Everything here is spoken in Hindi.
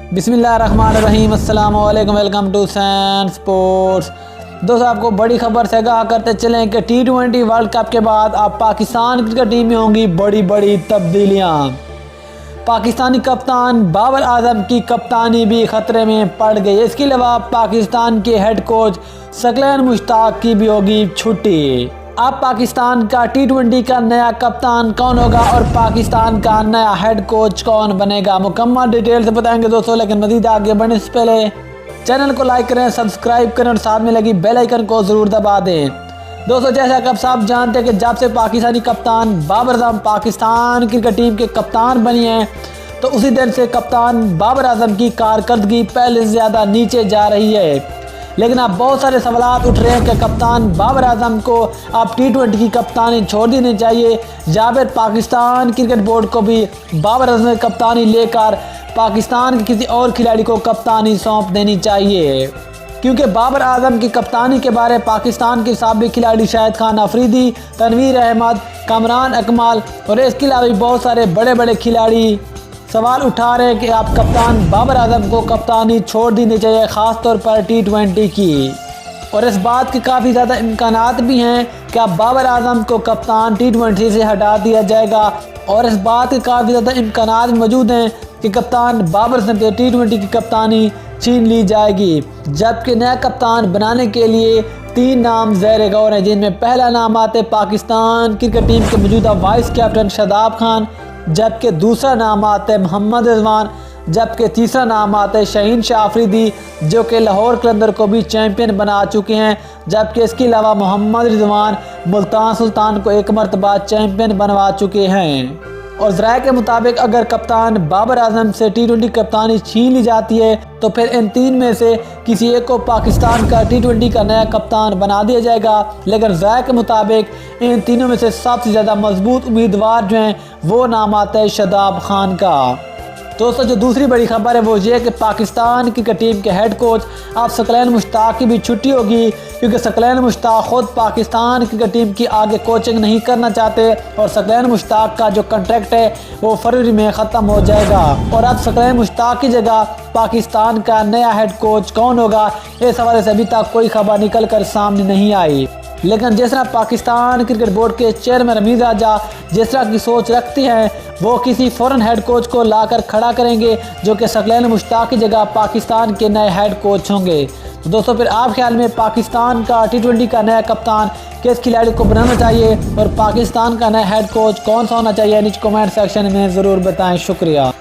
बिस्मिल्लाहिर्रहमानिर्रहीम, अस्सलाम वालेकुम, वेलकम टू सैन स्पोर्ट्स। दोस्तों, आपको बड़ी खबर से आगाह करते चलें कि T20 वर्ल्ड कप के बाद अब पाकिस्तान क्रिकेट टीम में होंगी बड़ी बड़ी तब्दीलियां। पाकिस्तानी कप्तान बाबर आजम की कप्तानी भी खतरे में पड़ गई। इसके अलावा पाकिस्तान के हेड कोच सकलैन मुश्ताक की भी होगी छुट्टी। अब पाकिस्तान का T20 का नया कप्तान कौन होगा और पाकिस्तान का नया हेड कोच कौन बनेगा, मुकम्मल डिटेल से बताएंगे दोस्तों। लेकिन मज़ीद आगे बढ़ने से पहले चैनल को लाइक करें, सब्सक्राइब करें और साथ में लगी बेल आइकन को ज़रूर दबा दें। दोस्तों, जैसा कि आप सब जानते हैं कि जब से पाकिस्तानी कप्तान बाबर आजम पाकिस्तान क्रिकेट टीम के कप्तान बनी हैं, तो उसी दिन से कप्तान बाबर आजम की कारकर्दगी पहले से ज़्यादा नीचे जा रही है। लेकिन अब बहुत सारे सवाल उठ रहे हैं कि कप्तान बाबर आजम को अब T20 की कप्तानी छोड़ देनी चाहिए या फिर पाकिस्तान क्रिकेट बोर्ड को भी बाबर आजम की कप्तानी लेकर पाकिस्तान के किसी और खिलाड़ी को कप्तानी सौंप देनी चाहिए। क्योंकि बाबर आजम की कप्तानी के बारे पाकिस्तान के साबिक खिलाड़ी शाहिद खान अफरीदी, तनवीर अहमद, कमरान अकमल और इसके अलावा भी बहुत सारे बड़े बड़े खिलाड़ी सवाल उठा रहे हैं कि आप कप्तान बाबर आजम को कप्तानी छोड़ देनी चाहिए, ख़ास तौर पर T20 की। और इस बात के काफ़ी ज़्यादा इम्कानात भी हैं कि अब बाबर आजम को कप्तान T20 से हटा दिया जाएगा। और इस बात के काफ़ी ज़्यादा इम्कानात मौजूद हैं कि कप्तान बाबर से T20 की कप्तानी छीन ली जाएगी। जबकि नया कप्तान बनाने के लिए 3 नाम ज़ेर गौर हैं, जिनमें पहला नाम आते पाकिस्तान क्रिकेट टीम के मौजूदा वाइस कैप्टन शादाब खान, जबकि दूसरा नाम आता है मोहम्मद रिजवान, जबकि तीसरा नाम आता है शाहीन शाह अफरीदी, जो कि लाहौर कलंदर को भी चैंपियन बना चुके हैं। जबकि इसके अलावा मोहम्मद रिजवान मुल्तान सुल्तान को एक मरतबा चैंपियन बनवा चुके हैं। और ज़राए के मुताबिक अगर कप्तान बाबर आजम से T20 कप्तानी छीन ली जाती है, तो फिर इन 3 में से किसी एक को पाकिस्तान का T20 का नया कप्तान बना दिया जाएगा। लेकिन ज़राए के मुताबिक इन तीनों में से सबसे ज़्यादा मजबूत उम्मीदवार जो हैं वो नाम आता है शादाब खान का। दोस्तों, जो दूसरी बड़ी खबर है वो ये है कि पाकिस्तान क्रिकेट टीम के हेड कोच अब सकलैन मुश्ताक की भी छुट्टी होगी, क्योंकि सकलैन मुश्ताक खुद पाकिस्तान क्रिकेट टीम की आगे कोचिंग नहीं करना चाहते और सकलैन मुश्ताक का जो कॉन्ट्रैक्ट है वो फरवरी में ख़त्म हो जाएगा। और अब सकलैन मुश्ताक की जगह पाकिस्तान का नया हेड कोच कौन होगा, इस हवाले से अभी तक कोई खबर निकल कर सामने नहीं आई। लेकिन जिस तरह पाकिस्तान क्रिकेट बोर्ड के चेयरमैन रमीज़ राजा जिस तरह की सोच रखते हैं, वो किसी फॉरेन हेड कोच को लाकर खड़ा करेंगे जो कि सकलैन मुश्ताक की जगह पाकिस्तान के नए हेड कोच होंगे। तो दोस्तों, फिर आप ख्याल में पाकिस्तान का T20 का नया कप्तान किस खिलाड़ी को बनाना चाहिए और पाकिस्तान का नया हेड कोच कौन सा होना चाहिए, नीचे कमेंट सेक्शन में ज़रूर बताएं। शुक्रिया।